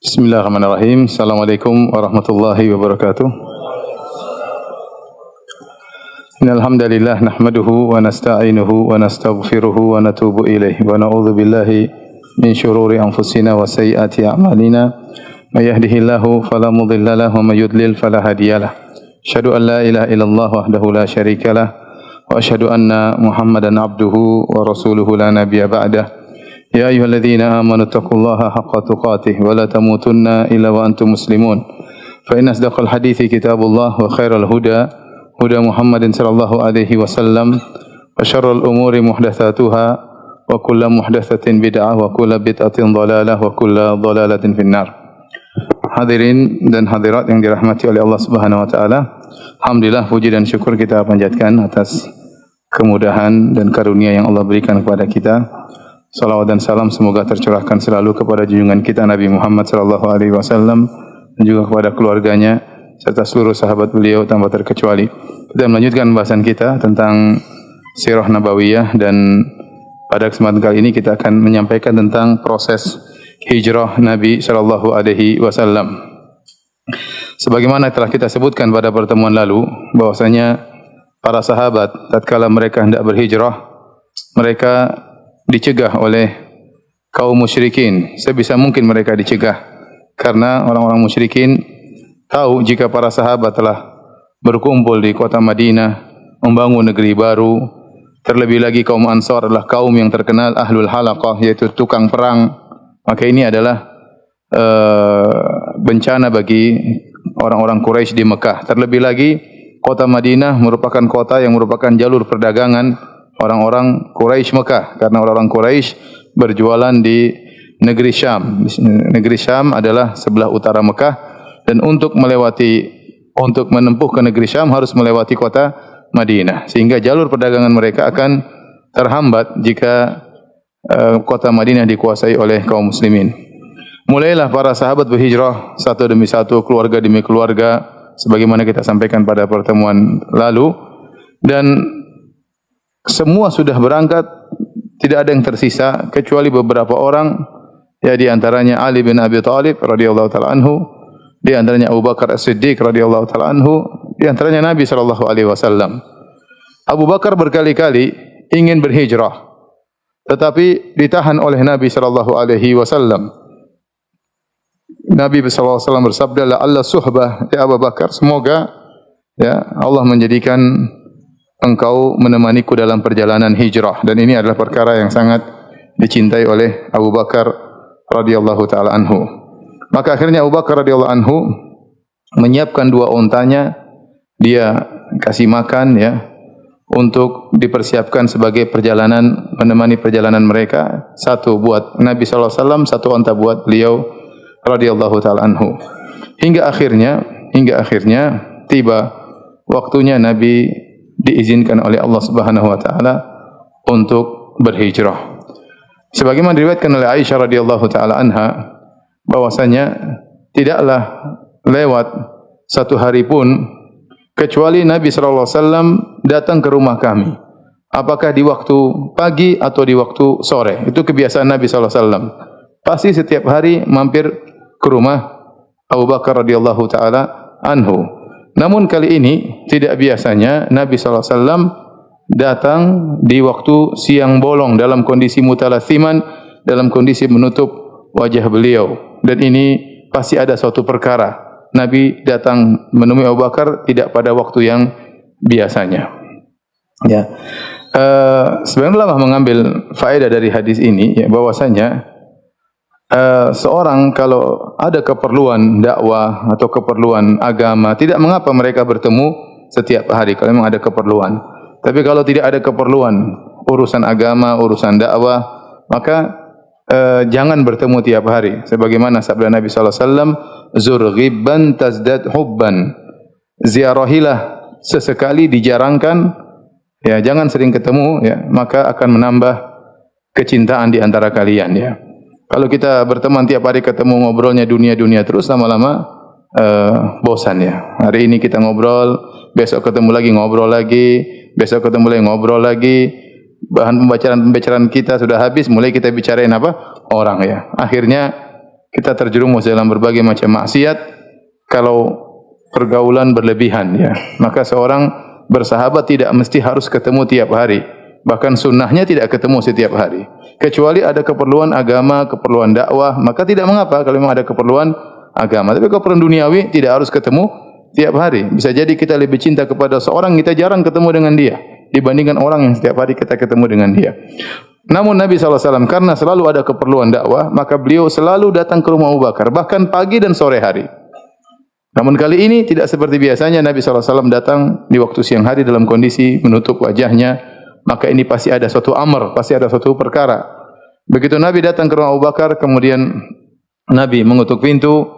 Bismillahirrahmanirrahim. Assalamualaikum warahmatullahi wabarakatuh. Innal hamdalillah nahmaduhu wa nasta'inuhu wa nastaghfiruhu wa natubu ilaihi wa na'udzu billahi min shururi anfusina wa sayyiati a'malina. May yahdihillahu fala mudilla lahu wa may yudlil fala hadiyalah. Asyhadu an la ilaha illallah wahdahu la syarikalah wa asyhadu anna Muhammadan abduhu wa rasuluhu la nabiyya ba'dah. Ya ayyuhalladzina amanu taqullaha haqqa tuqatih wa la tamutunna illa wa antum muslimun. Fa inna asdaqal hadithi kitabullah wa khairal huda huda Muhammadin sallallahu alaihi wasallam wa syarrul umuri muhdatsatuha wa kullu muhdatsatin bid'ah wa kullu bid'atin dhalalah wa kullu dhalalatin finnar. Hadirin dan hadirat yang dirahmati oleh Allah Subhanahu wa taala, alhamdulillah puji dan syukur kita panjatkan atas kemudahan dan karunia yang Allah berikan kepada kita. Salawat dan salam semoga tercurahkan selalu kepada junjungan kita Nabi Muhammad sallallahu alaihi wasallam dan juga kepada keluarganya serta seluruh sahabat beliau tanpa terkecuali. Kita melanjutkan pembahasan kita tentang Sirah Nabawiyah dan pada kesempatan kali ini kita akan menyampaikan tentang proses hijrah Nabi sallallahu alaihi wasallam. Sebagaimana telah kita sebutkan pada pertemuan lalu bahwasanya para sahabat tatkala mereka hendak berhijrah, mereka dicegah oleh kaum musyrikin. Sebisa mungkin mereka dicegah karena orang-orang musyrikin tahu jika para sahabat telah berkumpul di kota Madinah membangun negeri baru. Terlebih lagi kaum Ansar adalah kaum yang terkenal ahlul halaqah, yaitu tukang perang. Maka ini adalah bencana bagi orang-orang Quraisy di Mekah. Terlebih lagi kota Madinah merupakan kota yang merupakan jalur perdagangan orang-orang Quraisy Mekah, karena orang-orang Quraisy berjualan di negeri Syam. Negeri Syam adalah sebelah utara Mekah dan untuk menempuh ke negeri Syam harus melewati kota Madinah, sehingga jalur perdagangan mereka akan terhambat jika kota Madinah dikuasai oleh kaum muslimin. Mulailah para sahabat berhijrah satu demi satu, keluarga demi keluarga, sebagaimana kita sampaikan pada pertemuan lalu, dan semua sudah berangkat, tidak ada yang tersisa kecuali beberapa orang, ya di antaranya Ali bin Abi Thalib radhiyallahu taala anhu, di antaranya Abu Bakar As-Siddiq radhiyallahu taala anhu, di antaranya Nabi sallallahu alaihi wasallam. Abu Bakar berkali-kali ingin berhijrah tetapi ditahan oleh Nabi sallallahu alaihi wasallam. Nabi sallallahu alaihi wasallam bersabda, "La alla suhbah ya Abu Bakar, semoga ya Allah menjadikan engkau menemaniku dalam perjalanan hijrah." Dan ini adalah perkara yang sangat dicintai oleh Abu Bakar radhiyallahu taala anhu. Maka akhirnya Abu Bakar radhiyallahu anhu menyiapkan dua ontanya, dia kasih makan ya untuk dipersiapkan sebagai perjalanan, menemani perjalanan mereka. Satu buat Nabi sallallahu alaihi wasallam, satu onta buat beliau radhiyallahu taala anhu. Hingga akhirnya tiba waktunya Nabi diizinkan oleh Allah Subhanahu wa taala untuk berhijrah. Sebagaimana diriwayatkan oleh Aisyah radhiyallahu taala anha bahwasanya tidaklah lewat satu hari pun kecuali Nabi sallallahu alaihi wasallam datang ke rumah kami. Apakah di waktu pagi atau di waktu sore? Itu kebiasaan Nabi sallallahu alaihi wasallam. Pasti setiap hari mampir ke rumah Abu Bakar radhiyallahu taala anhu. Namun kali ini tidak biasanya Nabi sallallahu alaihi wasallam datang di waktu siang bolong dalam kondisi mutalathiman, dalam kondisi menutup wajah beliau. Dan ini pasti ada suatu perkara. Nabi datang menemui Abu Bakar tidak pada waktu yang biasanya. Ya. Sebenarnya ulama mengambil faedah dari hadis ini ya, bahwasanya seorang kalau ada keperluan dakwah atau keperluan agama, tidak mengapa mereka bertemu setiap hari kalau memang ada keperluan. Tapi kalau tidak ada keperluan urusan agama, urusan dakwah, maka jangan bertemu tiap hari. Sebagaimana sabda Nabi sallallahu alaihi wasallam, "Zur ghibban tazdad hubban." Ziarahilah sesekali, dijarangkan, ya jangan sering ketemu ya, maka akan menambah kecintaan di antara kalian ya. Kalau kita berteman tiap hari ketemu ngobrolnya dunia-dunia terus, lama-lama bosan ya. Hari ini kita ngobrol, besok ketemu lagi ngobrol lagi, besok ketemu lagi ngobrol lagi. Bahan pembicaraan kita sudah habis, mulai kita bicarain apa? Orang ya. Akhirnya kita terjerumus dalam berbagai macam maksiat kalau pergaulan berlebihan ya. Maka seorang bersahabat tidak mesti harus ketemu tiap hari. Bahkan sunnahnya tidak ketemu setiap hari. Kecuali ada keperluan agama, keperluan dakwah, maka tidak mengapa kalau memang ada keperluan agama. Tapi keperluan duniawi tidak harus ketemu tiap hari. Bisa jadi kita lebih cinta kepada seorang, kita jarang ketemu dengan dia dibandingkan orang yang setiap hari kita ketemu dengan dia. Namun Nabi SAW karena selalu ada keperluan dakwah, maka beliau selalu datang ke rumah Abu Bakar, bahkan pagi dan sore hari. Namun kali ini tidak seperti biasanya. Nabi SAW datang di waktu siang hari dalam kondisi menutup wajahnya. Maka ini pasti ada suatu amr, pasti ada suatu perkara. Begitu Nabi datang ke rumah Abu Bakar, kemudian Nabi mengutuk pintu.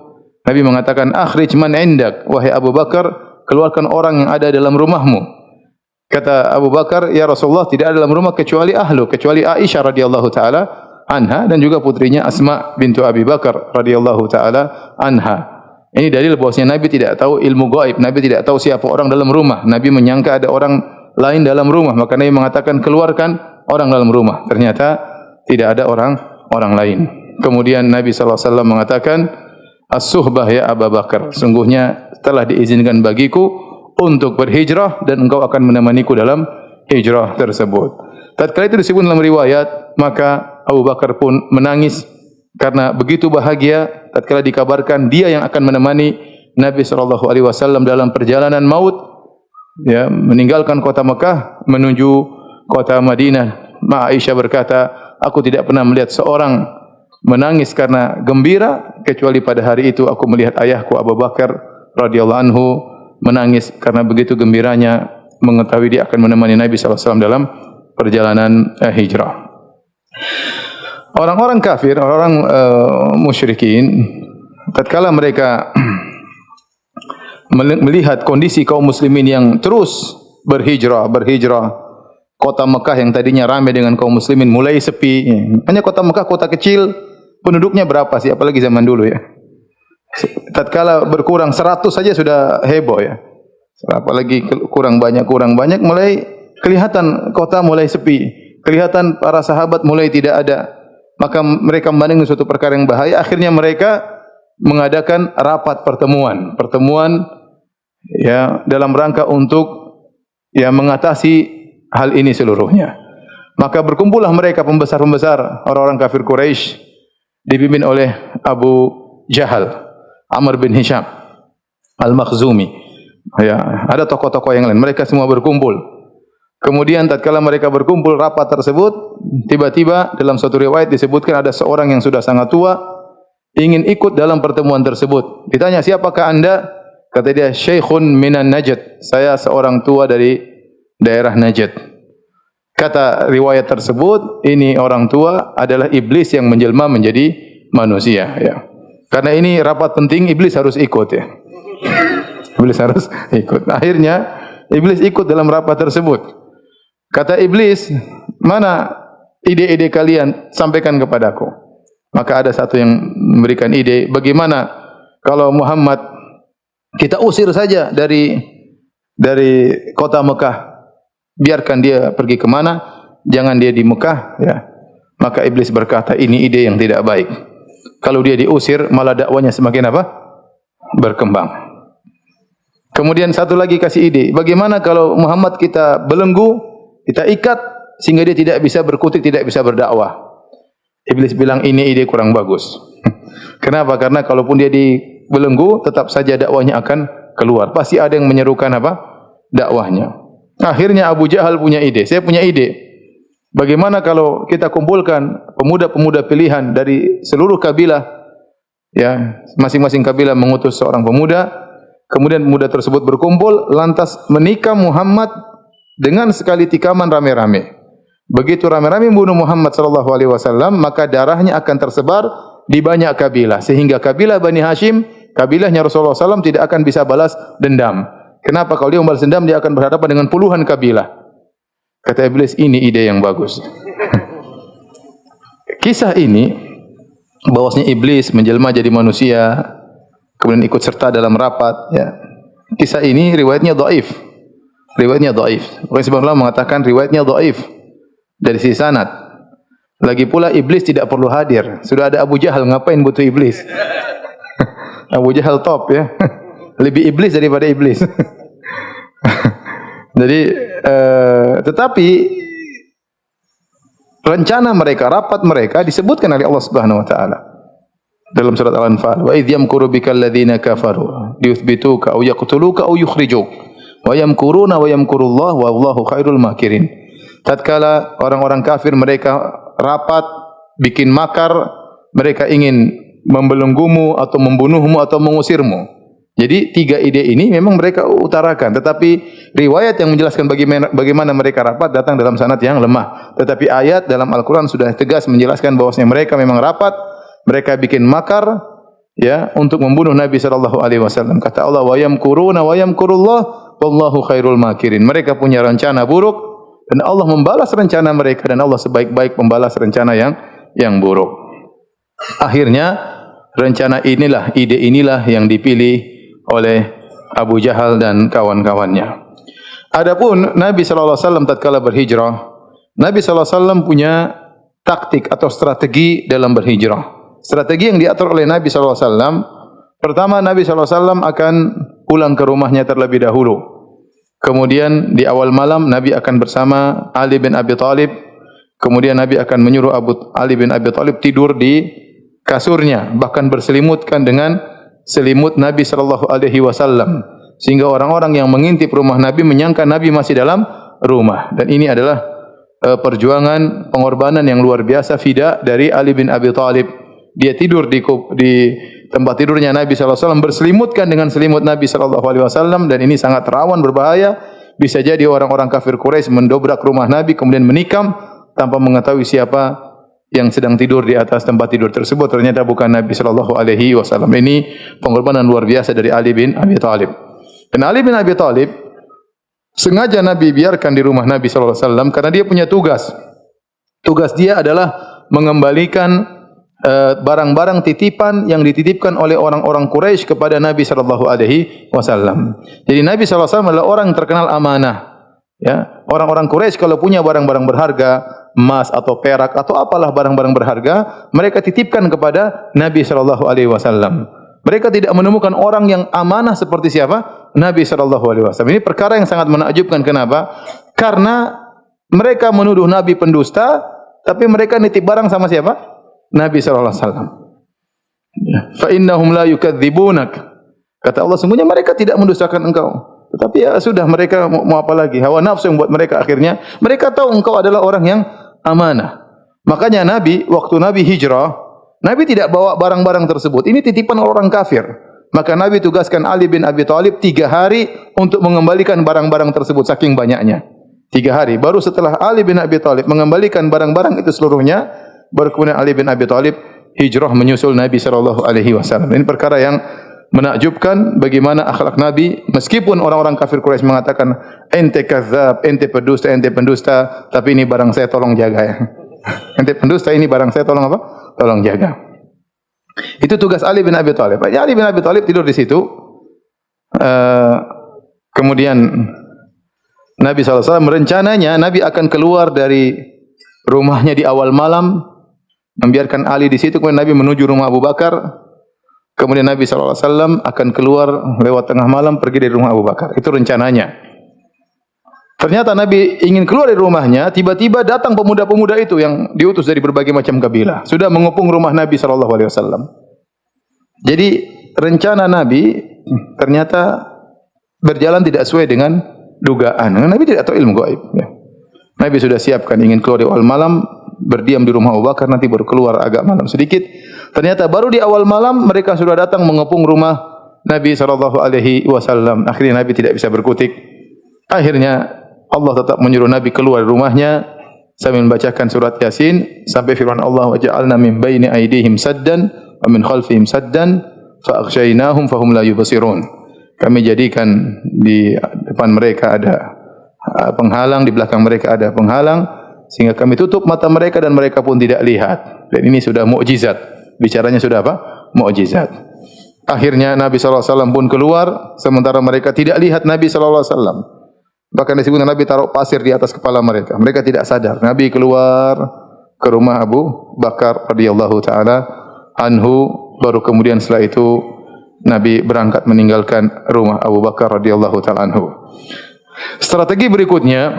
Nabi mengatakan, "Akhrij man indak." Wahai Abu Bakar, keluarkan orang yang ada dalam rumahmu. Kata Abu Bakar, "Ya Rasulullah, tidak ada dalam rumah kecuali ahlu, kecuali Aisyah radhiyallahu taala anha dan juga putrinya Asma bintu Abi Bakar radhiyallahu taala anha." Ini dalil bahwasanya Nabi tidak tahu ilmu gaib. Nabi tidak tahu siapa orang dalam rumah. Nabi menyangka ada orang lain dalam rumah, maka Nabi mengatakan keluarkan orang dalam rumah. Ternyata tidak ada orang lain. Kemudian Nabi SAW mengatakan, "As-suhbah ya Abu Bakar, sungguhnya telah diizinkan bagiku untuk berhijrah dan engkau akan menemaniku dalam hijrah tersebut." Tatkala itu disebut dalam riwayat, maka Abu Bakar pun menangis karena begitu bahagia tatkala dikabarkan dia yang akan menemani Nabi SAW dalam perjalanan maut. Ya, meninggalkan kota Mekah menuju kota Madinah. Aisyah berkata, aku tidak pernah melihat seorang menangis karena gembira kecuali pada hari itu aku melihat ayahku Abu Bakar radhiyallahu anhu menangis karena begitu gembiranya mengetahui dia akan menemani Nabi SAW dalam perjalanan hijrah. Orang-orang kafir, orang musyrikin, tatkala mereka melihat kondisi kaum muslimin yang terus berhijrah, kota Mekah yang tadinya ramai dengan kaum muslimin mulai sepi. Hanya kota Mekah, kota kecil, penduduknya berapa sih? Apalagi zaman dulu ya. Tatkala berkurang 100 saja sudah heboh ya. Apalagi kurang banyak, mulai kelihatan kota mulai sepi. Kelihatan para sahabat mulai tidak ada. Maka mereka memandang suatu perkara yang bahaya. Akhirnya mereka mengadakan rapat pertemuan ya dalam rangka untuk ya mengatasi hal ini seluruhnya. Maka berkumpullah mereka pembesar-pembesar orang-orang kafir Quraisy dipimpin oleh Abu Jahal, Amr bin Hisham Al-Makhzumi. Ya, ada tokoh-tokoh yang lain. Mereka semua berkumpul. Kemudian tatkala mereka berkumpul rapat tersebut, tiba-tiba dalam suatu riwayat disebutkan ada seorang yang sudah sangat tua ingin ikut dalam pertemuan tersebut. Ditanya, "Siapakah Anda?" Kata dia, "Syekhun minan Najd." Saya seorang tua dari daerah Najd. Kata riwayat tersebut, ini orang tua adalah iblis yang menjelma menjadi manusia ya. Karena ini rapat penting, iblis harus ikut ya. Iblis harus ikut. Akhirnya iblis ikut dalam rapat tersebut. Kata iblis, "Mana ide-ide kalian? Sampaikan kepadaku." Maka ada satu yang memberikan ide, bagaimana kalau Muhammad kita usir saja dari kota Mekah, biarkan dia pergi ke mana, jangan dia di Mekah ya. Maka iblis berkata, ini ide yang tidak baik. Kalau dia diusir malah dakwanya semakin apa? Berkembang. Kemudian satu lagi kasih ide, bagaimana kalau Muhammad kita belenggu, kita ikat sehingga dia tidak bisa berkutik, tidak bisa berdakwah. Iblis bilang ini ide kurang bagus. Kenapa? Karena kalaupun dia dibelenggu, tetap saja dakwahnya akan keluar. Pasti ada yang menyerukan apa? Dakwahnya. Akhirnya Abu Jahal punya ide. Saya punya ide. Bagaimana kalau kita kumpulkan pemuda-pemuda pilihan dari seluruh kabilah, ya, masing-masing kabilah mengutus seorang pemuda, kemudian pemuda tersebut berkumpul, lantas menikam Muhammad dengan sekali tikaman rame-rame. Begitu rame-rame membunuh Muhammad SAW, maka darahnya akan tersebar di banyak kabilah, sehingga kabilah Bani Hashim, kabilahnya Rasulullah SAW tidak akan bisa balas dendam. Kenapa? Kalau dia membalas dendam, dia akan berhadapan dengan puluhan kabilah. Kata iblis, ini ide yang bagus. Kisah ini, bahwasanya iblis menjelma jadi manusia, kemudian ikut serta dalam rapat. Ya. Kisah ini riwayatnya dhaif. Riwayatnya dhaif. Orang sebagian ulama mengatakan riwayatnya dhaif dari sisi sanad. Lagi pula iblis tidak perlu hadir. Sudah ada Abu Jahal, ngapain butuh iblis? Abu Jahal top ya. Lebih iblis daripada iblis. Jadi tetapi rencana mereka, rapat mereka disebutkan oleh Allah Subhanahu wa taala dalam surat Al-Anfal. Wa idh yamkuru bikal ladzina kafaru liyuthbituka aw yaqtuluka aw yukhrijuk. Wa yamkuruna wa yamkurullah wallahu khairul makirin. Tatkala orang-orang kafir mereka rapat, bikin makar, mereka ingin membelenggumu atau membunuhmu atau mengusirmu. Jadi tiga ide ini memang mereka utarakan, tetapi riwayat yang menjelaskan bagaimana mereka rapat datang dalam sanad yang lemah. Tetapi ayat dalam Al-Quran sudah tegas menjelaskan bahwasanya mereka memang rapat, mereka bikin makar ya untuk membunuh Nabi sallallahu alaihi wasallam. Kata Allah, wa yamkuruna wa yamkurullah wallahu khairul makirin. Mereka punya rencana buruk dan Allah membalas rencana mereka, dan Allah sebaik-baik pembalas rencana yang buruk. Akhirnya rencana inilah, ide inilah yang dipilih oleh Abu Jahal dan kawan-kawannya. Adapun Nabi sallallahu alaihi wasallam tatkala berhijrah, Nabi sallallahu alaihi wasallam punya taktik atau strategi dalam berhijrah. Strategi yang diatur oleh Nabi sallallahu alaihi wasallam, pertama Nabi sallallahu alaihi wasallam akan pulang ke rumahnya terlebih dahulu. Kemudian di awal malam Nabi akan bersama Ali bin Abi Thalib. Kemudian Nabi akan menyuruh Ali bin Abi Thalib tidur di kasurnya, bahkan berselimutkan dengan selimut Nabi sallallahu alaihi wasallam, sehingga orang-orang yang mengintip rumah Nabi menyangka Nabi masih dalam rumah. Dan ini adalah perjuangan pengorbanan yang luar biasa, fida dari Ali bin Abi Thalib. Dia tidur di tempat tidurnya Nabi sallallahu alaihi wasallam, berselimutkan dengan selimut Nabi sallallahu alaihi wasallam, dan ini sangat rawan berbahaya. Bisa jadi orang-orang kafir Quraisy mendobrak rumah Nabi kemudian menikam tanpa mengetahui siapa yang sedang tidur di atas tempat tidur tersebut. Ternyata bukan Nabi sallallahu alaihi wasallam. Ini pengorbanan luar biasa dari Ali bin Abi Thalib. Dan Ali bin Abi Thalib sengaja Nabi biarkan di rumah Nabi sallallahu alaihi wasallam karena dia punya tugas. Tugas dia adalah mengembalikan barang-barang titipan yang dititipkan oleh orang-orang Quraisy kepada Nabi sallallahu alaihi wasallam. Jadi Nabi sallallahu alaihi wasallam adalah orang yang terkenal amanah. Ya, orang-orang Quraisy kalau punya barang-barang berharga, emas atau perak atau apalah barang-barang berharga, mereka titipkan kepada Nabi sallallahu alaihi wasallam. Mereka tidak menemukan orang yang amanah seperti siapa? Nabi sallallahu alaihi wasallam. Ini perkara yang sangat menakjubkan. Kenapa? Karena mereka menuduh Nabi pendusta, tapi mereka nitip barang sama siapa? Nabi sallallahu alaihi wasallam. Fa innahum la yukadzibunak. Kata Allah, sungguhnya mereka tidak mendustakan engkau. Tetapi ya sudah, mereka mau apa lagi? Hawa nafsu yang buat mereka akhirnya. Mereka tahu engkau adalah orang yang amanah. Makanya Nabi, waktu Nabi hijrah, Nabi tidak bawa barang-barang tersebut. Ini titipan orang kafir. Maka Nabi tugaskan Ali bin Abi Thalib 3 hari untuk mengembalikan barang-barang tersebut, saking banyaknya. 3 hari. Baru setelah Ali bin Abi Thalib mengembalikan barang-barang itu seluruhnya, baru kemudian Ali bin Abi Thalib hijrah menyusul Nabi sallallahu alaihi wasallam. Ini perkara yang menakjubkan bagaimana akhlak Nabi, meskipun orang-orang kafir Quraisy mengatakan ente kadzab, ente pendusta, tapi ini barang saya, tolong jaga ya. Ente pendusta, ini barang saya, tolong apa? Tolong jaga. Itu tugas Ali bin Abi Thalib. Ali bin Abi Thalib tidur di situ. Kemudian Nabi sallallahu alaihi wasallam rencananya Nabi akan keluar dari rumahnya di awal malam, membiarkan Ali di situ, kemudian Nabi menuju rumah Abu Bakar. Kemudian Nabi sallallahu alaihi wasallam akan keluar lewat tengah malam pergi dari rumah Abu Bakar. Itu rencananya. Ternyata Nabi ingin keluar dari rumahnya, tiba-tiba datang pemuda-pemuda itu yang diutus dari berbagai macam kabilah, sudah mengepung rumah Nabi sallallahu alaihi wasallam. Jadi rencana Nabi ternyata berjalan tidak sesuai dengan dugaan. Nabi tidak tahu ilmu gaib. Nabi sudah siapkan ingin keluar di awal malam, berdiam di rumah Abu Bakar, nanti baru keluar agak malam sedikit. Ternyata baru di awal malam mereka sudah datang mengepung rumah Nabi sallallahu alaihi wasallam. Akhirnya Nabi tidak bisa berkutik. Akhirnya Allah tetap menyuruh Nabi keluar dari rumahnya sambil membacakan surat Yasin sampai firman Allah, wa ja'alna min baini aydihim saddan wa min khalfihim saddan fa aghshaynahum fahum la yubsirun. Kami jadikan di depan mereka ada penghalang, di belakang mereka ada penghalang, sehingga kami tutup mata mereka dan mereka pun tidak lihat. Dan ini sudah mukjizat. Bicaranya sudah apa? Mukjizat. Akhirnya Nabi sallallahu alaihi wasallam pun keluar sementara mereka tidak lihat Nabi sallallahu alaihi wasallam. Bahkan disebutkan Nabi taruh pasir di atas kepala mereka. Mereka tidak sadar. Nabi keluar, ke rumah Abu Bakar radhiyallahu taala anhu, baru kemudian setelah itu Nabi berangkat meninggalkan rumah Abu Bakar radhiyallahu taala anhu. Strategi berikutnya,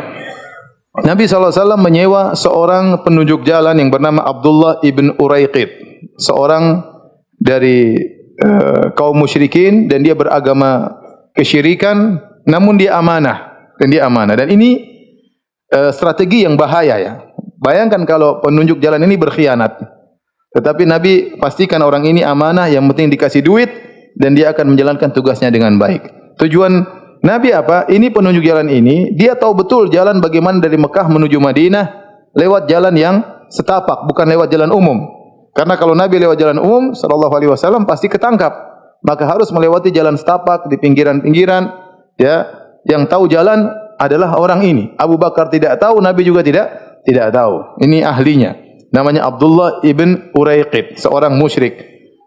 Nabi SAW menyewa seorang penunjuk jalan yang bernama Abdullah ibn Uraiqid, seorang dari kaum musyrikin, dan dia beragama kesyirikan, namun dia amanah, dan ini strategi yang bahaya ya. Bayangkan kalau penunjuk jalan ini berkhianat, tetapi Nabi pastikan orang ini amanah, yang penting dikasih duit dan dia akan menjalankan tugasnya dengan baik. Tujuan Nabi apa? Ini penunjuk jalan ini, dia tahu betul jalan bagaimana dari Mekah menuju Madinah lewat jalan yang setapak, bukan lewat jalan umum. Karena kalau Nabi lewat jalan umum sallallahu alaihi wasallam pasti ketangkap. Maka harus melewati jalan setapak di pinggiran-pinggiran, ya. Yang tahu jalan adalah orang ini. Abu Bakar tidak tahu, Nabi juga tidak tahu. Ini ahlinya. Namanya Abdullah ibn Uraiqid, seorang musyrik.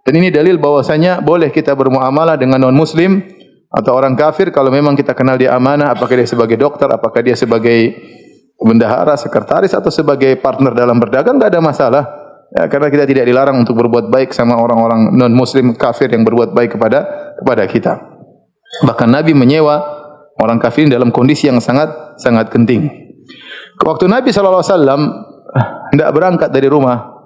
Dan ini dalil bahwasanya boleh kita bermuamalah dengan non-muslim atau orang kafir kalau memang kita kenal dia amanah, apakah dia sebagai dokter, apakah dia sebagai bendahara, sekretaris, atau sebagai partner dalam berdagang, tidak ada masalah. Ya, karena kita tidak dilarang untuk berbuat baik sama orang-orang non-muslim kafir yang berbuat baik kepada kita. Bahkan Nabi menyewa orang kafir dalam kondisi yang sangat genting. Waktu Nabi SAW hendak berangkat dari rumah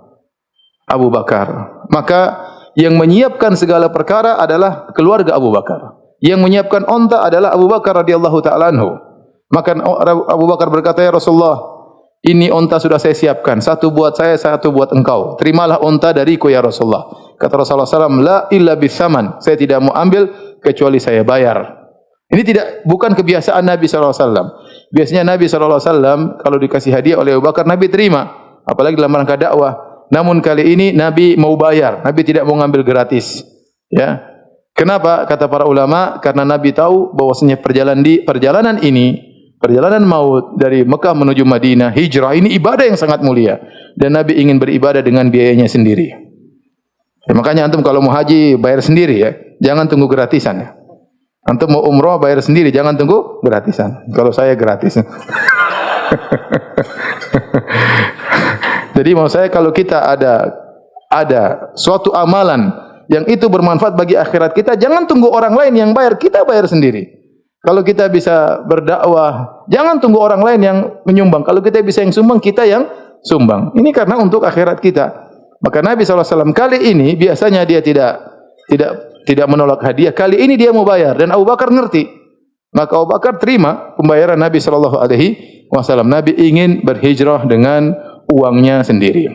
Abu Bakar, maka yang menyiapkan segala perkara adalah keluarga Abu Bakar. Yang menyiapkan onta adalah Abu Bakar radhiyallahu taala anhu. Maka Abu Bakar berkata, "Ya Rasulullah, ini onta sudah saya siapkan, satu buat saya, satu buat engkau. Terimalah onta dariku ya Rasulullah." Kata Rasulullah SAW, "La illa bisaman." Saya tidak mau ambil kecuali saya bayar. Ini bukan kebiasaan Nabi SAW. Biasanya Nabi SAW kalau dikasih hadiah oleh Abu Bakar, Nabi terima, apalagi dalam rangka dakwah. Namun kali ini Nabi mau bayar, Nabi tidak mau ngambil gratis. Ya. Kenapa? Kata para ulama, karena Nabi tahu bahwasanya perjalanan maut dari Mekah menuju Madinah, hijrah ini ibadah yang sangat mulia, dan Nabi ingin beribadah dengan biayanya sendiri. Ya, makanya antum kalau mau haji bayar sendiri ya, jangan tunggu gratisan ya. Antum mau umroh bayar sendiri, jangan tunggu gratisan. Kalau saya gratis. Jadi mau saya kalau kita ada suatu amalan yang itu bermanfaat bagi akhirat kita, jangan tunggu orang lain yang bayar, kita bayar sendiri. Kalau kita bisa berdakwah, jangan tunggu orang lain yang menyumbang. Kalau kita bisa yang sumbang, kita yang sumbang. Ini karena untuk akhirat kita. Maka Nabi SAW kali ini biasanya dia tidak menolak hadiah. Kali ini dia mau bayar, dan Abu Bakar ngerti. Maka Abu Bakar terima pembayaran Nabi SAW. Nabi ingin berhijrah dengan uangnya sendiri.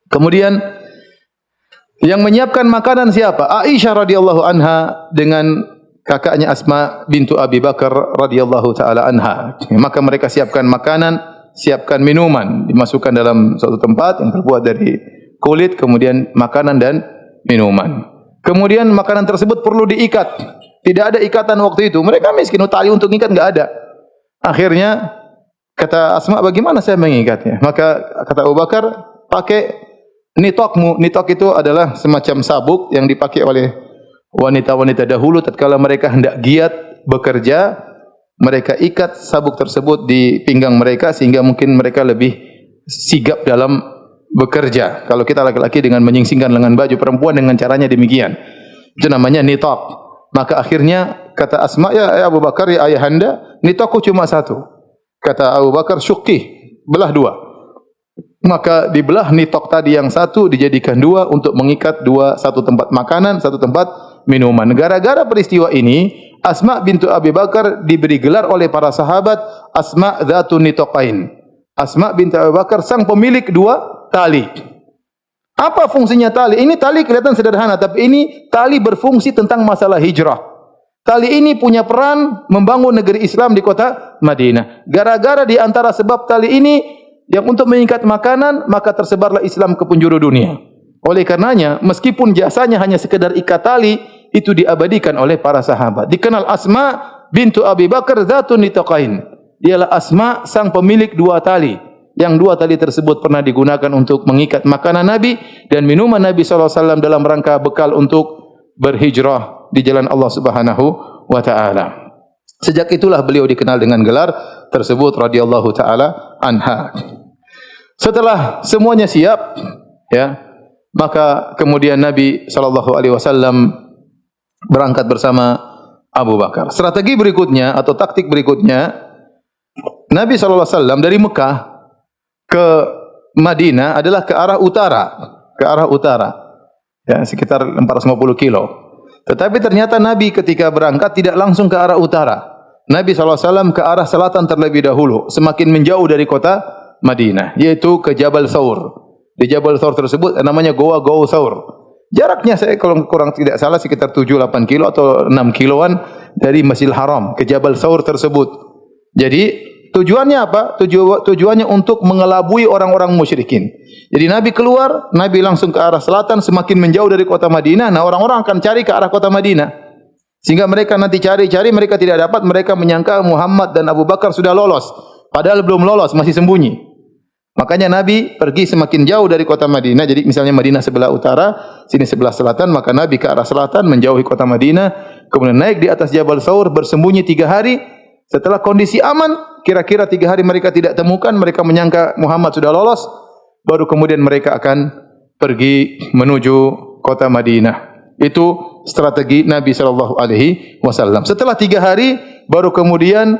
Kemudian yang menyiapkan makanan siapa? Aisyah radhiyallahu anha dengan kakaknya Asma bintu Abi Bakar radhiyallahu taala anha. Maka mereka siapkan makanan, siapkan minuman, dimasukkan dalam suatu tempat yang terbuat dari kulit, kemudian makanan dan minuman. Kemudian makanan tersebut perlu diikat. Tidak ada ikatan waktu itu. Mereka miskin, tali untuk ikat enggak ada. Akhirnya kata Asma, bagaimana saya mengikatnya? Maka kata Abu Bakar, pakai nitokmu. Nitok itu adalah semacam sabuk yang dipakai oleh wanita-wanita dahulu tatkala mereka hendak giat bekerja, mereka ikat sabuk tersebut di pinggang mereka sehingga mungkin mereka lebih sigap dalam bekerja. Kalau kita laki-laki dengan menyingsingkan lengan baju, perempuan dengan caranya demikian. Itu namanya nitok. Maka akhirnya kata Asma, ya Abu Bakar, ya ayahanda, nitokku cuma satu. Kata Abu Bakar, syuqi, belah dua. Maka dibelah nitok tadi yang satu dijadikan dua untuk mengikat satu tempat makanan, satu tempat minuman. Gara-gara peristiwa ini, Asma bintu Abi Bakar diberi gelar oleh para sahabat Asma dzatun nitoqain. Asma bintu Abi Bakar sang pemilik dua tali. Apa fungsinya tali? Ini tali kelihatan sederhana, tapi ini tali berfungsi tentang masalah hijrah. Tali ini punya peran membangun negeri Islam di kota Madinah. Gara-gara di antara sebab tali ini yang untuk mengikat makanan, maka tersebarlah Islam ke penjuru dunia. Oleh karenanya, meskipun jasanya hanya sekedar ikat tali, itu diabadikan oleh para sahabat. Dikenal Asma bintu Abi Bakar dzatun nitaqain. Dialah Asma sang pemilik dua tali. Yang dua tali tersebut pernah digunakan untuk mengikat makanan Nabi dan minuman Nabi SAW dalam rangka bekal untuk berhijrah di jalan Allah Subhanahu wa taala. Sejak itulah beliau dikenal dengan gelar tersebut radhiyallahu taala anha. Setelah semuanya siap, ya, maka kemudian Nabi sallallahu alaihi wasallam berangkat bersama Abu Bakar. Strategi berikutnya atau taktik berikutnya, Nabi sallallahu alaihi wasallam dari Mekah ke Madinah adalah ke arah utara, ke arah utara. Ya, sekitar 450 kilo. Tetapi ternyata Nabi ketika berangkat tidak langsung ke arah utara. Nabi SAW ke arah selatan terlebih dahulu, semakin menjauh dari kota Madinah, yaitu ke Jabal Thawr. Di Jabal Thawr tersebut namanya Goa Thawr. Jaraknya saya kalau kurang tidak salah sekitar 7-8 kilo atau 6 kiloan dari Masjidil Haram ke Jabal Thawr tersebut. Jadi tujuannya apa? Tujuannya untuk mengelabui orang-orang musyrikin. Jadi Nabi keluar, Nabi langsung ke arah selatan, semakin menjauh dari kota Madinah. Nah, orang-orang akan cari ke arah kota Madinah. Sehingga mereka nanti cari-cari, mereka tidak dapat, mereka menyangka Muhammad dan Abu Bakar sudah lolos. Padahal belum lolos, masih sembunyi. Makanya Nabi pergi semakin jauh dari kota Madinah. Jadi misalnya Madinah sebelah utara, sini sebelah selatan, maka Nabi ke arah selatan menjauhi kota Madinah, kemudian naik di atas Jabal Thawr, bersembunyi 3 hari. Setelah kondisi aman, kira-kira 3 hari mereka tidak temukan, mereka menyangka Muhammad sudah lolos, baru kemudian mereka akan pergi menuju kota Madinah. Itu strategi Nabi sallallahu alaihi wasallam. Setelah 3 hari, baru kemudian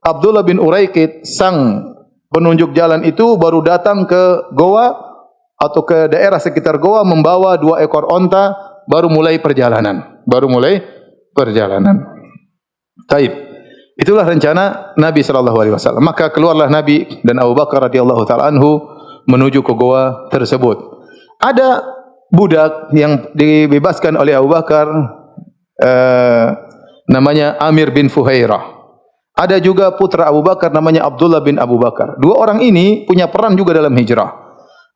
Abdullah bin Uraiqid, sang penunjuk jalan itu, baru datang ke Goa atau ke daerah sekitar Goa membawa 2 ekor onta, baru mulai perjalanan. Taib. Itulah rencana Nabi sallallahu alaihi wasallam. Maka keluarlah Nabi dan Abu Bakar radhiyallahu taala anhu menuju ke goa tersebut. Ada budak yang dibebaskan oleh Abu Bakar, namanya Amir bin Fuhairah. Ada juga putra Abu Bakar namanya Abdullah bin Abu Bakar. 2 orang ini punya peran juga dalam hijrah.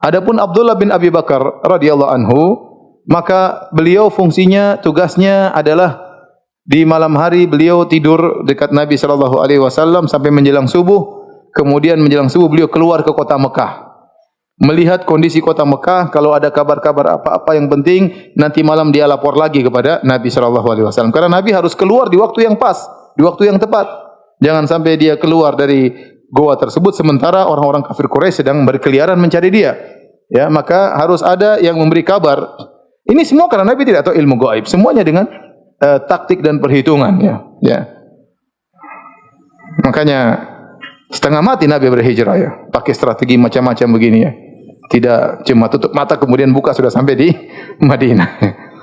Adapun Abdullah bin Abi Bakar radhiyallahu anhu, maka beliau fungsinya, tugasnya adalah di malam hari beliau tidur dekat Nabi sallallahu alaihi wasallam sampai menjelang subuh. Kemudian menjelang subuh beliau keluar ke kota Mekah. Melihat kondisi kota Mekah, kalau ada kabar-kabar apa-apa yang penting, nanti malam dia lapor lagi kepada Nabi sallallahu alaihi wasallam. Karena Nabi harus keluar di waktu yang pas, di waktu yang tepat. Jangan sampai dia keluar dari goa tersebut sementara orang-orang kafir Quraisy sedang berkeliaran mencari dia. Ya, maka harus ada yang memberi kabar. Ini semua karena Nabi tidak tahu ilmu gaib. Semuanya dengan taktik dan perhitungan, ya. Makanya setengah mati Nabi berhijrah, ya. Pakai strategi macam-macam begini, ya. Tidak cuma tutup mata kemudian buka sudah sampai di Madinah.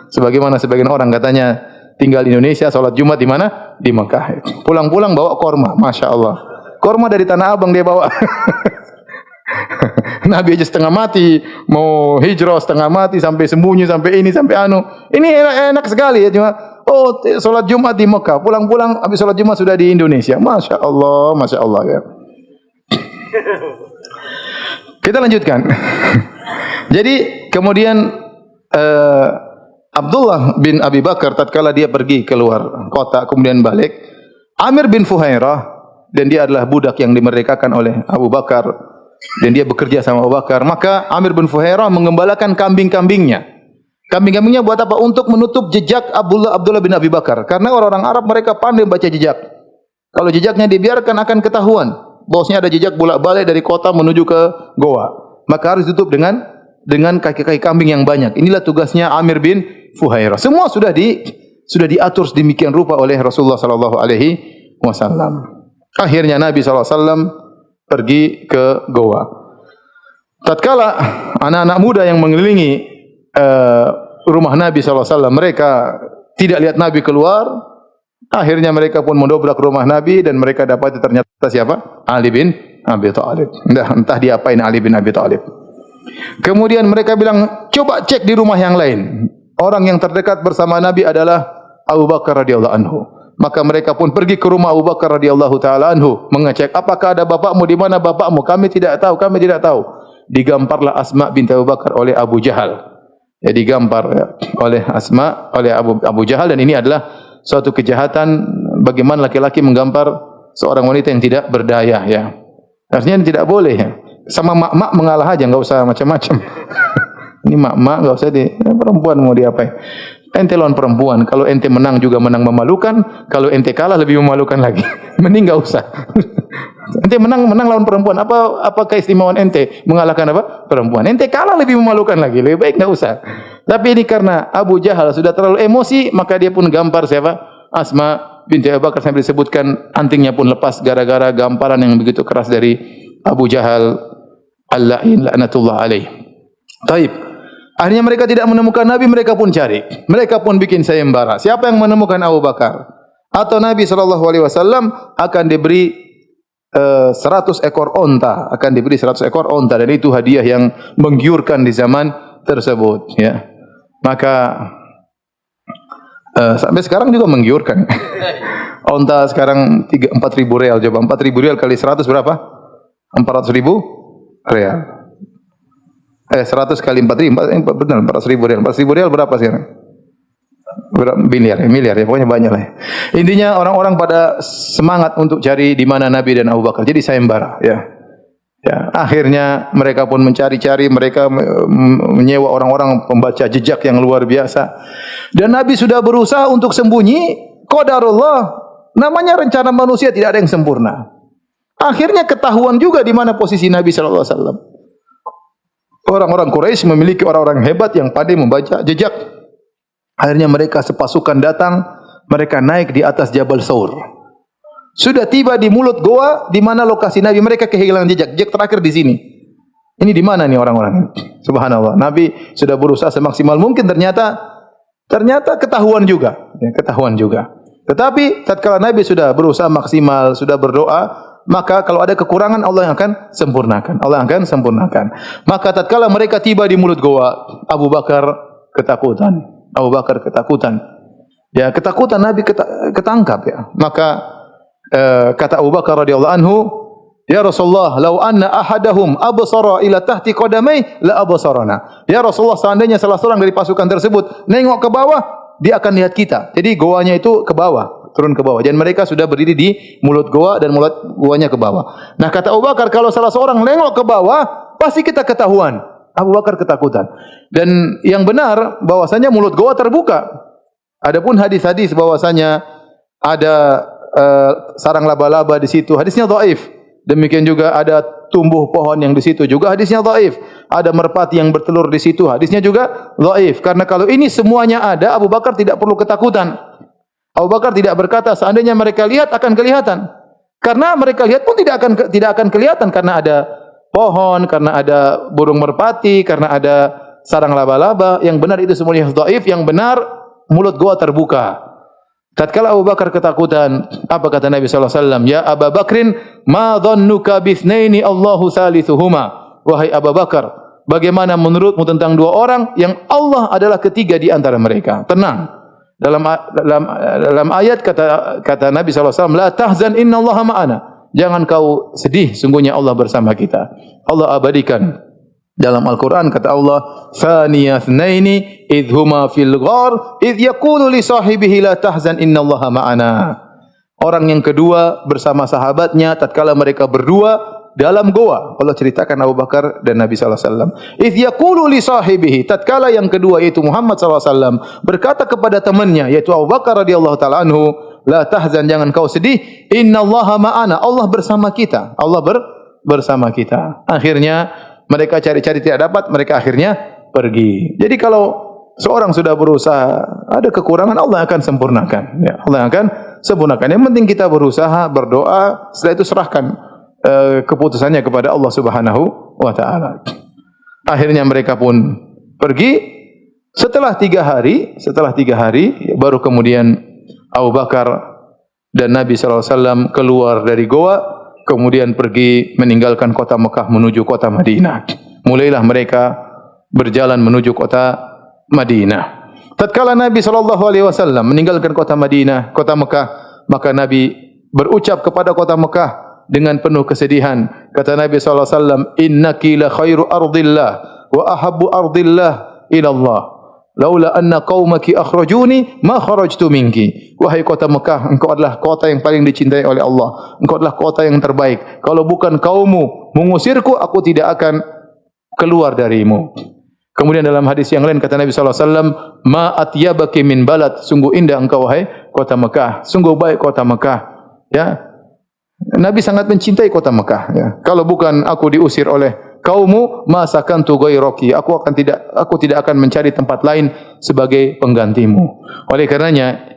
Sebagaimana sebagian orang katanya tinggal di Indonesia, sholat Jumat di mana? Di Mekah. Pulang-pulang bawa korma, masya Allah. Korma dari Tanah Abang dia bawa. Nabi aja setengah mati, mau hijrah setengah mati, sampai sembunyi, sampai ini, sampai anu. Ini enak sekali, ya. Cuma sholat Jumat di Mekah, pulang-pulang habis sholat Jumat sudah di Indonesia. Masya Allah, ya. Kita lanjutkan. Jadi kemudian Abdullah bin Abi Bakar tatkala dia pergi keluar kota kemudian balik, Amir bin Fuhairah, dan dia adalah budak yang dimerdekakan oleh Abu Bakar dan dia bekerja sama Abu Bakar, maka Amir bin Fuhairah mengembalakan kambing-kambingnya. Kambing-kambingnya buat apa? Untuk menutup jejak Abdullah bin Abi Bakar. Karena orang-orang Arab mereka pandai baca jejak. Kalau jejaknya dibiarkan akan ketahuan bahwasanya ada jejak bolak-balik dari kota menuju ke goa. Maka harus ditutup dengan kaki-kaki kambing yang banyak. Inilah tugasnya Amir bin Fuhairah. Semua sudah diatur sedemikian rupa oleh Rasulullah sallallahu alaihi wasallam. Akhirnya Nabi sallallahu alaihi wasallam pergi ke goa. Tatkala anak-anak muda yang mengelilingi rumah Nabi sallallahu alaihi wasallam, mereka tidak lihat Nabi keluar. Akhirnya mereka pun mendobrak rumah Nabi dan mereka dapati ternyata siapa? Ali bin Abi Thalib. Entah diapain Ali bin Abi Thalib. Kemudian mereka bilang, coba cek di rumah yang lain. Orang yang terdekat bersama Nabi adalah Abu Bakar radhiyallahu anhu. Maka mereka pun pergi ke rumah Abu Bakar radhiyallahu taala anhu, mengecek apakah ada bapakmu, di mana bapakmu? Kami tidak tahu. Digamparlah Asma binti Abu Bakar oleh Abu Jahal. Ya, digampar oleh Asma oleh Abu Jahal, dan ini adalah suatu kejahatan bagaimana laki-laki menggampar seorang wanita yang tidak berdaya, ya. Artinya tidak boleh, ya. Sama mak-mak mengalah aja, enggak usah macam-macam. Ini mak-mak enggak usah perempuan mau diapain. Ente lawan perempuan, kalau ente menang juga menang memalukan, kalau ente kalah lebih memalukan lagi. Mending enggak usah. Ente menang lawan perempuan. Apa keistimewaan ente mengalahkan apa? Perempuan. Ente kalah lebih memalukan lagi. Lebih baik enggak usah. Tapi ini karena Abu Jahal sudah terlalu emosi, maka dia pun gampar siapa? Asma binti Abu Bakar, sampai disebutkan antingnya pun lepas gara-gara gamparan yang begitu keras dari Abu Jahal al-la'in laknatullah alaih. Taib. Akhirnya mereka tidak menemukan Nabi, mereka pun cari. Mereka pun bikin sayembara. Siapa yang menemukan Abu Bakar? Atau Nabi SAW akan diberi 100 ekor onta. Akan diberi 100 ekor onta. Dan itu hadiah yang menggiurkan di zaman tersebut. Ya. Maka sampai sekarang juga menggiurkan. Onta sekarang 4.000 real. Coba 4.000 real kali 100 berapa? 400.000 real. 100 kali 4.000, benar 400.000 real. 4.000 real berapa sekarang? Berapa miliar ya, pokoknya banyak lah. Intinya orang-orang pada semangat untuk cari di mana Nabi dan Abu Bakar. Jadi sayembara, ya. Ya, akhirnya mereka pun mencari-cari, mereka menyewa orang-orang pembaca jejak yang luar biasa. Dan Nabi sudah berusaha untuk sembunyi, qadarullah, namanya rencana manusia tidak ada yang sempurna. Akhirnya ketahuan juga di mana posisi Nabi sallallahu alaihi wasallam. Orang-orang Quraisy memiliki orang-orang hebat yang pandai membaca jejak. Akhirnya mereka sepasukan datang, mereka naik di atas Jabal Saur. Sudah tiba di mulut goa di mana lokasi Nabi, mereka kehilangan jejak. Jejak terakhir di sini. Ini di mana nih orang-orang? Subhanallah. Nabi sudah berusaha semaksimal mungkin, ternyata ketahuan juga, ya, ketahuan juga. Tetapi tatkala Nabi sudah berusaha maksimal, sudah berdoa, maka kalau ada kekurangan Allah yang akan sempurnakan. Allah akan sempurnakan. Maka tatkala mereka tiba di mulut goa, Abu Bakar ketakutan. Abu Bakar ketakutan. Ya, ketakutan Nabi ketangkap ya. Maka kata Abu Bakar radhiyallahu anhu, "Ya Rasulullah, law anna ahadahum absara ila tahti qadamai la absarana." Ya Rasulullah, seandainya salah seorang dari pasukan tersebut nengok ke bawah, dia akan lihat kita. Jadi goanya itu ke bawah, turun ke bawah. Dan mereka sudah berdiri di mulut goa dan mulut goanya ke bawah. Nah, kata Abu Bakar, kalau salah seorang nengok ke bawah, pasti kita ketahuan. Abu Bakar ketakutan. Dan yang benar bahwasanya mulut goa terbuka. Adapun hadis-hadis bahwasanya ada sarang laba-laba di situ, hadisnya dhaif. Demikian juga ada tumbuh pohon yang di situ, juga hadisnya dhaif. Ada merpati yang bertelur di situ, hadisnya juga dhaif. Karena kalau ini semuanya ada, Abu Bakar tidak perlu ketakutan. Abu Bakar tidak berkata seandainya mereka lihat akan kelihatan. Karena mereka lihat pun tidak akan kelihatan, karena ada pohon, karena ada burung merpati, karena ada sarang laba-laba. Yang benar itu semuanya dhaif, yang benar mulut goa terbuka. Tatkala Abu Bakar ketakutan, apa kata Nabi sallallahu alaihi wasallam? Ya Abu Bakrin, ma dhannuka bitsnaini Allahu thalithuhuma. Wahai Abu Bakar, bagaimana menurutmu tentang dua orang yang Allah adalah ketiga di antara mereka? Tenang. Dalam ayat kata Nabi sallallahu alaihi wasallam, la tahzan innallaha ma'ana. Jangan kau sedih, sungguhnya Allah bersama kita. Allah abadikan. Dalam Al-Quran kata Allah, "Thaniya thnaini idh huma fil ghar idh yaqulu li sahibihi la tahzan innallaha ma'ana." Orang yang kedua bersama sahabatnya tatkala mereka berdua dalam goa. Allah ceritakan Abu Bakar dan Nabi sallallahu alaihi wasallam. Idh yaqulu li sahibihi, tatkala yang kedua yaitu Muhammad sallallahu alaihi wasallam berkata kepada temannya yaitu Abu Bakar radhiyallahu taala anhu, "La tahzan, jangan kau sedih, innallaha ma'ana." Allah bersama kita. Allah bersama kita. Akhirnya mereka cari-cari tidak dapat, mereka akhirnya pergi. Jadi kalau seorang sudah berusaha, ada kekurangan, Allah akan sempurnakan. Ya, Allah akan sempurnakan. Yang penting kita berusaha, berdoa, setelah itu serahkan keputusannya kepada Allah Subhanahu wa taala. Akhirnya mereka pun pergi. Setelah 3 hari baru kemudian Abu Bakar dan Nabi sallallahu alaihi wasallam keluar dari goa. Kemudian pergi meninggalkan kota Mekah menuju kota Madinah. Mulailah mereka berjalan menuju kota Madinah. Tatkala Nabi SAW meninggalkan kota Madinah, kota Mekah, maka Nabi berucap kepada kota Mekah dengan penuh kesedihan. Kata Nabi SAW, "Innaki la khairu ardillah wa ahabbu ardillah ilallah. Laula anna qaumaki akhrajuni ma kharajtu minki." Wahai kota Mekah, engkau adalah kota yang paling dicintai oleh Allah. Engkau adalah kota yang terbaik. Kalau bukan kaummu mengusirku, aku tidak akan keluar darimu. Kemudian dalam hadis yang lain kata Nabi sallallahu alaihi wasallam, "Ma atyabaki min balad." Sungguh indah engkau wahai kota Mekah. Sungguh baik kota Mekah. Ya. Nabi sangat mencintai kota Mekah. Ya. Kalau bukan aku diusir oleh kaummu, ma sakantu ghairaki. Aku tidak akan mencari tempat lain sebagai penggantimu. Oleh karenanya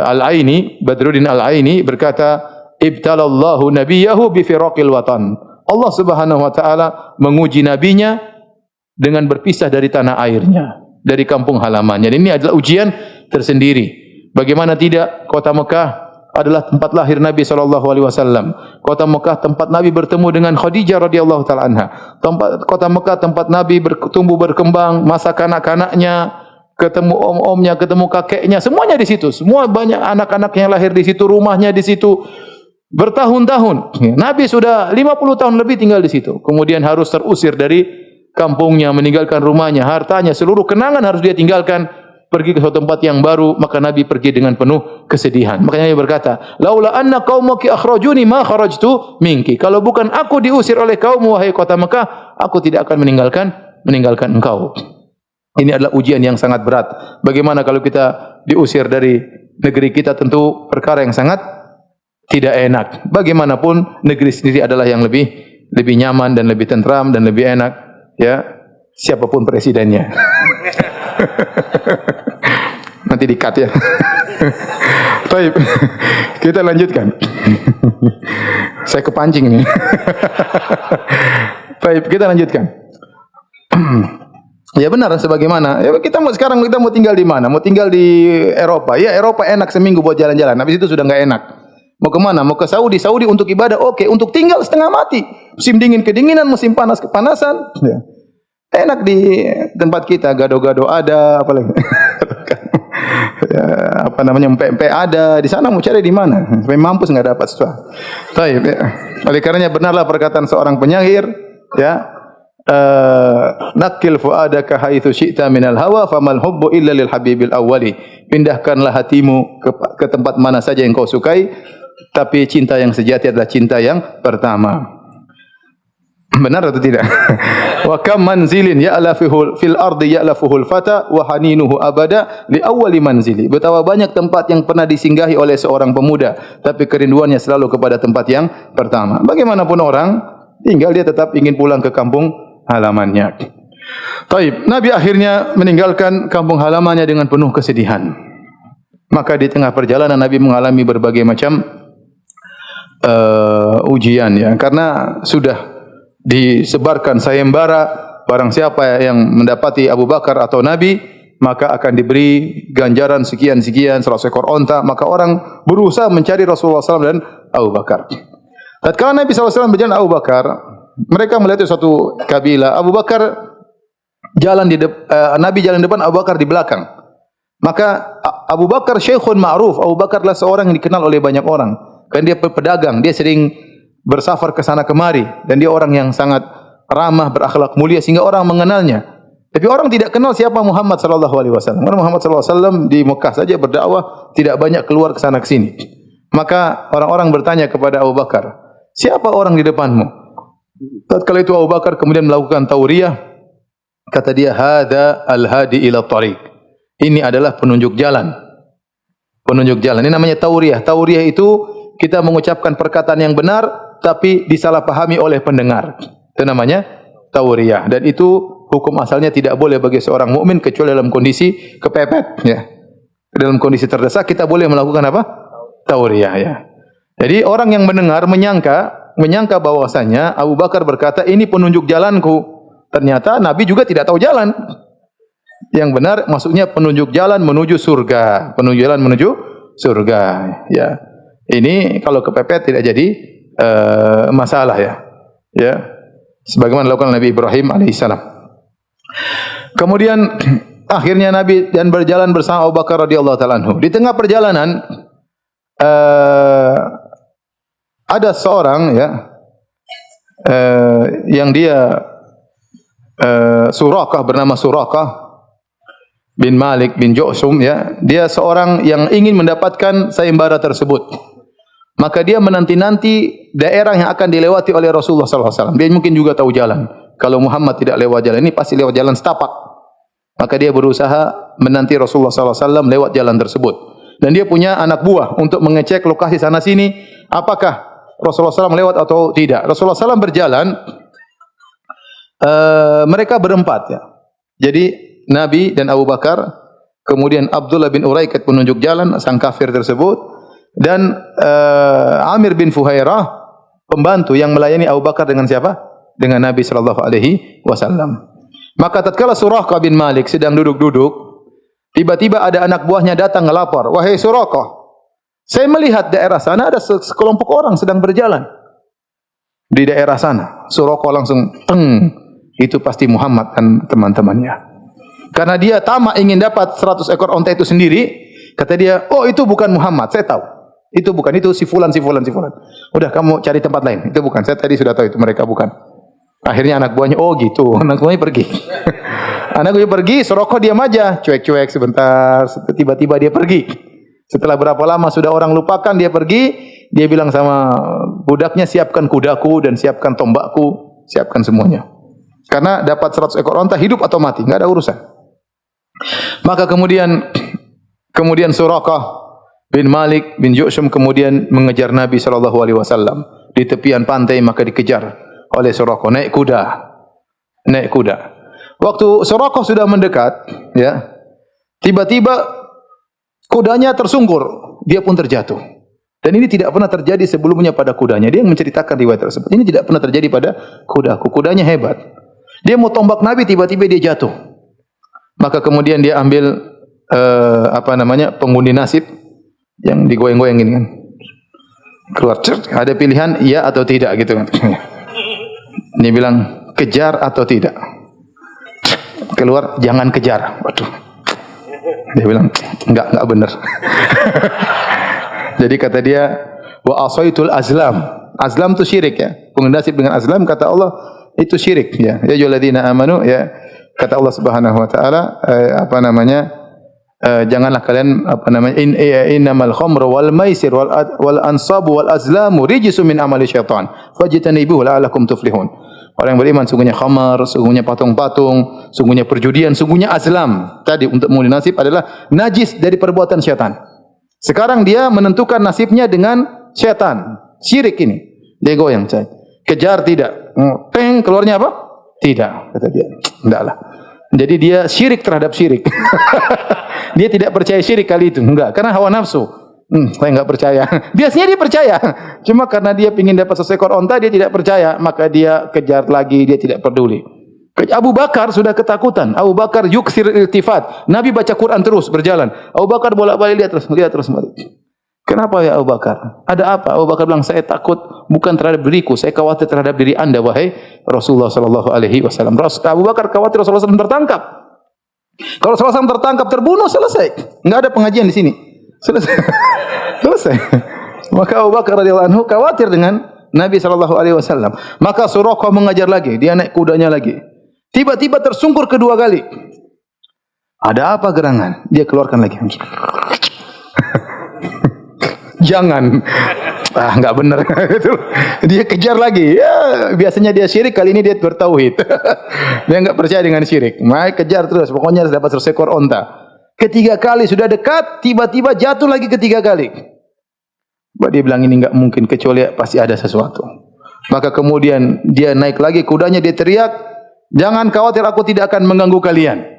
Al-Aini, Badruddin Al-Aini berkata, ibtalallahu nabiyahu bi firaqil watan. Allah Subhanahu wa taala menguji nabinya dengan berpisah dari tanah airnya, dari kampung halamannya. Dan ini adalah ujian tersendiri. Bagaimana tidak, kota Mekah adalah tempat lahir Nabi sallallahu alaihi wasallam. Kota Mekah tempat Nabi bertemu dengan Khadijah radhiyallahu taala anha. Kota Mekah tempat Nabi bertumbuh berkembang, masa kanak-kanaknya, ketemu om-omnya, ketemu kakeknya, semuanya di situ. Semua banyak anak-anak yang lahir di situ, rumahnya di situ. Bertahun-tahun. Nabi sudah 50 tahun lebih tinggal di situ. Kemudian harus terusir dari kampungnya, meninggalkan rumahnya, hartanya, seluruh kenangan harus dia tinggalkan, pergi ke suatu tempat yang baru. Maka Nabi pergi dengan penuh kesedihan. Makanya Nabi berkata, laula anna qaumaki akhrajuni ma kharajtu minki. Kalau bukan aku diusir oleh kaummu wahai kota Mekah, aku tidak akan meninggalkan engkau. Ini adalah ujian yang sangat berat. Bagaimana kalau kita diusir dari negeri kita, tentu perkara yang sangat tidak enak. Bagaimanapun negeri sendiri adalah yang lebih nyaman dan lebih tentram dan lebih enak, ya, siapapun presidennya. Nanti di-cut ya. Baik, kita lanjutkan. Saya kepancing nih. Baik, kita lanjutkan. Ya benar, sebagaimana ya, sekarang kita mau tinggal di mana? Mau tinggal di Eropa. Ya Eropa enak seminggu buat jalan-jalan. Habis itu sudah enggak enak. Mau ke mana? Mau ke Saudi. Saudi untuk ibadah oke, untuk tinggal setengah mati. Musim dingin kedinginan, musim panas kepanasan. Ya. Enak di tempat kita, gado-gado ada, apalagi. Ya, apa namanya, empek-empek ada. Di sana mau cari di mana? Sampai mampus enggak dapat sesuatu. Baik, ya. Oleh karenanya benarlah perkataan seorang penyair, ya. Nakil fuadaka haitsu syi'ta minal hawa famal hubbu illa lil habibil awwali. Pindahkanlah hatimu ke tempat mana saja yang kau sukai, tapi cinta yang sejati adalah cinta yang pertama. Benar atau tidak? Wa kam manzilin ya'lafuhu fil ardi ya'lafuhul fata wa haninuhu abada li awwali manzili. Betapa banyak tempat yang pernah disinggahi oleh seorang pemuda, tapi kerinduannya selalu kepada tempat yang pertama. Bagaimanapun orang tinggal, dia tetap ingin pulang ke kampung halamannya. Taib, Nabi akhirnya meninggalkan kampung halamannya dengan penuh kesedihan. Maka di tengah perjalanan Nabi mengalami berbagai macam ujian, ya, karena sudah disebarkan sayembara, barang siapa yang mendapati Abu Bakar atau Nabi, maka akan diberi ganjaran sekian-sekian, 100 ekor onta. Maka orang berusaha mencari Rasulullah SAW dan Abu Bakar. Tatkala Nabi SAW berjalan Abu Bakar, mereka melihat suatu kabilah. Abu Bakar jalan Nabi jalan di depan, Abu Bakar di belakang. Maka Abu Bakar syekhun ma'ruf. Abu Bakar adalah seorang yang dikenal oleh banyak orang. Kan dia pedagang, dia sering bersafar ke sana kemari, dan dia orang yang sangat ramah, berakhlak mulia sehingga orang mengenalnya. Tapi orang tidak kenal siapa Muhammad sallallahu alaihi wasallam. Karena Muhammad sallallahu alaihi wasallam di Mekah saja berdakwah, tidak banyak keluar ke sana ke sini. Maka orang-orang bertanya kepada Abu Bakar, "Siapa orang di depanmu?" Tatkala itu Abu Bakar kemudian melakukan tauriyah. Kata dia, "Hada al-hadi ila tariq." Ini adalah penunjuk jalan. Penunjuk jalan. Ini namanya tauriyah. Tauriyah itu kita mengucapkan perkataan yang benar tapi disalahpahami oleh pendengar. Itu namanya tauriyah. Dan itu hukum asalnya tidak boleh bagi seorang mukmin kecuali dalam kondisi kepepet, ya. Dalam kondisi terdesak kita boleh melakukan apa? Tauriyah, ya. Jadi orang yang mendengar menyangka bahwasanya Abu Bakar berkata, "Ini penunjuk jalanku." Ternyata Nabi juga tidak tahu jalan. Yang benar maksudnya penunjuk jalan menuju surga, penunjuk jalan menuju surga, ya. Ini kalau kepepet tidak jadi masalah, ya. Ya. Sebagaimana dilakukan Nabi Ibrahim alaihissalam. Kemudian akhirnya Nabi dan berjalan bersama Abu Bakar radhiyallahu taala anhu. Di tengah perjalanan ada seorang, ya, yang dia Surakah, bernama Surakah bin Malik bin Ju'shum, ya. Dia seorang yang ingin mendapatkan sayembara tersebut. Maka dia menanti-nanti daerah yang akan dilewati oleh Rasulullah SAW. Dia mungkin juga tahu jalan. Kalau Muhammad tidak lewat jalan ini, pasti lewat jalan setapak. Maka dia berusaha menanti Rasulullah SAW lewat jalan tersebut. Dan dia punya anak buah untuk mengecek lokasi sana sini. Apakah Rasulullah SAW lewat atau tidak. Rasulullah SAW berjalan, mereka berempat ya. Jadi Nabi dan Abu Bakar, kemudian Abdullah bin Uraiqat penunjuk jalan sang kafir tersebut, dan Amir bin Fuhairah pembantu yang melayani Abu Bakar dengan siapa? Dengan Nabi sallallahu alaihi wasallam. Maka tatkala Suraqah bin Malik sedang duduk-duduk, tiba-tiba ada anak buahnya datang ngelapor, "Wahai Suraqah, saya melihat daerah sana ada sekelompok orang sedang berjalan di daerah sana." Suraqah langsung itu pasti Muhammad dan teman-temannya. Karena dia tamak ingin dapat 100 ekor onta itu sendiri, kata dia, "Oh, itu bukan Muhammad, saya tahu. Itu bukan, itu si fulan. Udah kamu cari tempat lain. Itu bukan. Saya tadi sudah tahu itu mereka bukan." Akhirnya anak buahnya, "Oh gitu." Anak buahnya pergi. Anak buahnya pergi, Suraqah diam aja, cuek-cuek sebentar, tiba-tiba dia pergi. Setelah berapa lama sudah orang lupakan, dia pergi, dia bilang sama budaknya, "Siapkan kudaku dan siapkan tombakku, siapkan semuanya." Karena dapat 100 ekor onta, hidup atau mati, enggak ada urusan. Maka kemudian Suraqah bin Malik bin Ju'shum kemudian mengejar Nabi sallallahu alaihi wasallam di tepian pantai, maka dikejar oleh Suraqah naik kuda. Waktu Suraqah sudah mendekat, ya, tiba-tiba kudanya tersungkur, dia pun terjatuh. Dan ini tidak pernah terjadi sebelumnya pada kudanya. Dia yang menceritakan riwayat tersebut. Ini tidak pernah terjadi pada kudaku. Kudanya hebat. Dia mau tombak Nabi, tiba-tiba dia jatuh. Maka kemudian dia ambil pengundi nasib yang digoyang-goyang gini kan. Keluar, ada pilihan iya atau tidak gitu kan. Dia bilang kejar atau tidak. Keluar, jangan kejar. Waduh. Dia bilang enggak benar. Jadi kata dia, "Wa asaitul azlam." Azlam itu syirik ya. Pengundi nasib dengan azlam kata Allah itu syirik ya. Ya ayyuhalladzina amanu ya, kata Allah Subhanahu wa taala janganlah kalian innamal khamru wal maisir wal ansabu wal azlamu rijsun min amali syaitan fajtanibuhu la'allakum tuflihun. Orang yang beriman sungguhnya khamar, sungguhnya patung-patung, sungguhnya perjudian, sungguhnya azlam. Tadi untuk mengundi nasib adalah najis dari perbuatan syaitan. Sekarang dia menentukan nasibnya dengan syaitan. Syirik ini. Dia goyang, cai. Kejar tidak. Peng, keluarnya apa? Tidak, kata dia. Enggaklah. Jadi dia syirik terhadap syirik. Dia tidak percaya syirik kali itu. Enggak, karena hawa nafsu. Saya enggak percaya. Biasanya dia percaya. Cuma karena dia ingin dapat seekor onta, dia tidak percaya. Maka dia kejar lagi, dia tidak peduli. Abu Bakar sudah ketakutan. Abu Bakar yuksir iltifat. Nabi baca Quran terus berjalan. Abu Bakar bolak-balik lihat terus balik. Kenapa ya Abu Bakar? Ada apa? Abu Bakar bilang, "Saya takut bukan terhadap diriku, saya khawatir terhadap diri Anda wahai Rasulullah sallallahu alaihi wasallam." Abu Bakar khawatir Rasulullah SAW tertangkap. Kalau Rasulullah SAW tertangkap, terbunuh, selesai. Enggak ada pengajian di sini. Selesai. Maka Abu Bakar radhiyallahu anhu khawatir dengan Nabi sallallahu alaihi wasallam. Maka Suraqah mengajar lagi, dia naik kudanya lagi. Tiba-tiba tersungkur kedua kali. Ada apa gerangan? Dia keluarkan lagi. Jangan. Enggak benar. Dia kejar lagi. Ya, biasanya dia syirik, kali ini dia bertauhid. Dia enggak percaya dengan syirik. Maka kejar terus, pokoknya harus dapat 100 ekor onta. Ketiga kali sudah dekat, tiba-tiba jatuh lagi ketiga kali. Dia bilang ini enggak mungkin, kecuali pasti ada sesuatu. Maka kemudian dia naik lagi kudanya, dia teriak, "Jangan khawatir, aku tidak akan mengganggu kalian."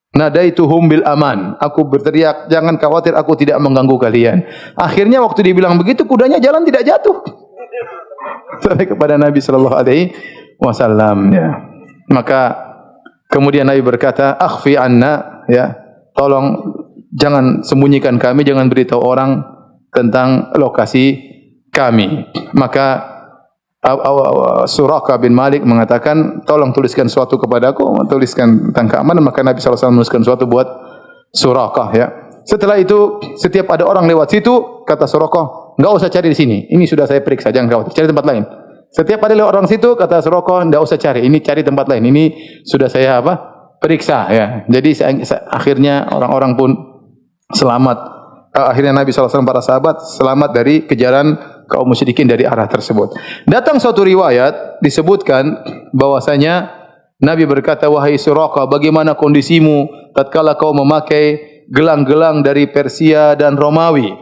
Nadaituhum bil aman. Aku berteriak, "Jangan khawatir, aku tidak mengganggu kalian." Akhirnya waktu dibilang begitu, kudanya jalan tidak jatuh. Sampai kepada Nabi sallallahu alaihi wasallam ya. Maka kemudian Nabi berkata, "Akhfi anna," ya. Tolong jangan sembunyikan kami, jangan beritahu orang tentang lokasi kami. Maka Suraqah bin Malik mengatakan, "Tolong tuliskan sesuatu kepadaku," tuliskan tentang keamanan. Maka Nabi SAW menuliskan sesuatu buat Suraqah ya. Setelah itu setiap ada orang lewat situ, kata Suraqah, "Enggak usah cari di sini. Ini sudah saya periksa, jangan khawatir. Cari tempat lain." Setiap ada lewat orang situ, kata Suraqah, "Enggak usah cari. Ini cari tempat lain. Ini sudah saya periksa ya." Jadi akhirnya orang-orang pun selamat. Akhirnya Nabi SAW para sahabat selamat dari kejaran kaum musyrikin dari arah tersebut. Datang suatu riwayat disebutkan bahwasanya Nabi berkata, "Wahai Suraqah, bagaimana kondisimu tatkala kau memakai gelang-gelang dari Persia dan Romawi?"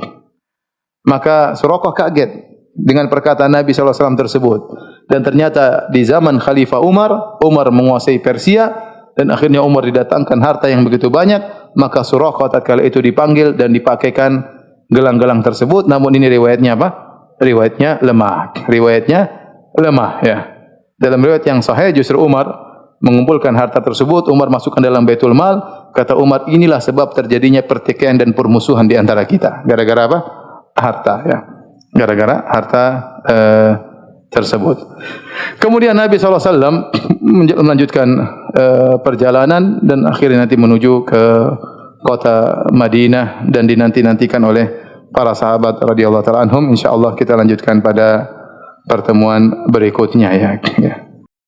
Maka Suraqah kaget. dengan perkataan Nabi SAW tersebut. Dan ternyata di zaman Khalifah Umar, Umar menguasai Persia dan akhirnya Umar didatangkan harta yang begitu banyak, maka Suraqah tatkala itu dipanggil dan dipakaikan gelang-gelang tersebut. Namun ini riwayatnya apa? Riwayatnya lemah. Riwayatnya lemah ya. Dalam riwayat yang sahih justru Umar mengumpulkan harta tersebut, Umar masukkan dalam Baitul Mal. Kata Umar, inilah sebab terjadinya pertikaian dan permusuhan di antara kita. Gara-gara apa? Harta ya. Gara-gara harta tersebut. Kemudian Nabi SAW melanjutkan perjalanan dan akhirnya nanti menuju ke kota Madinah dan dinanti-nantikan oleh para sahabat radhiyallahu taala anhum. Insyaallah kita lanjutkan pada pertemuan berikutnya ya.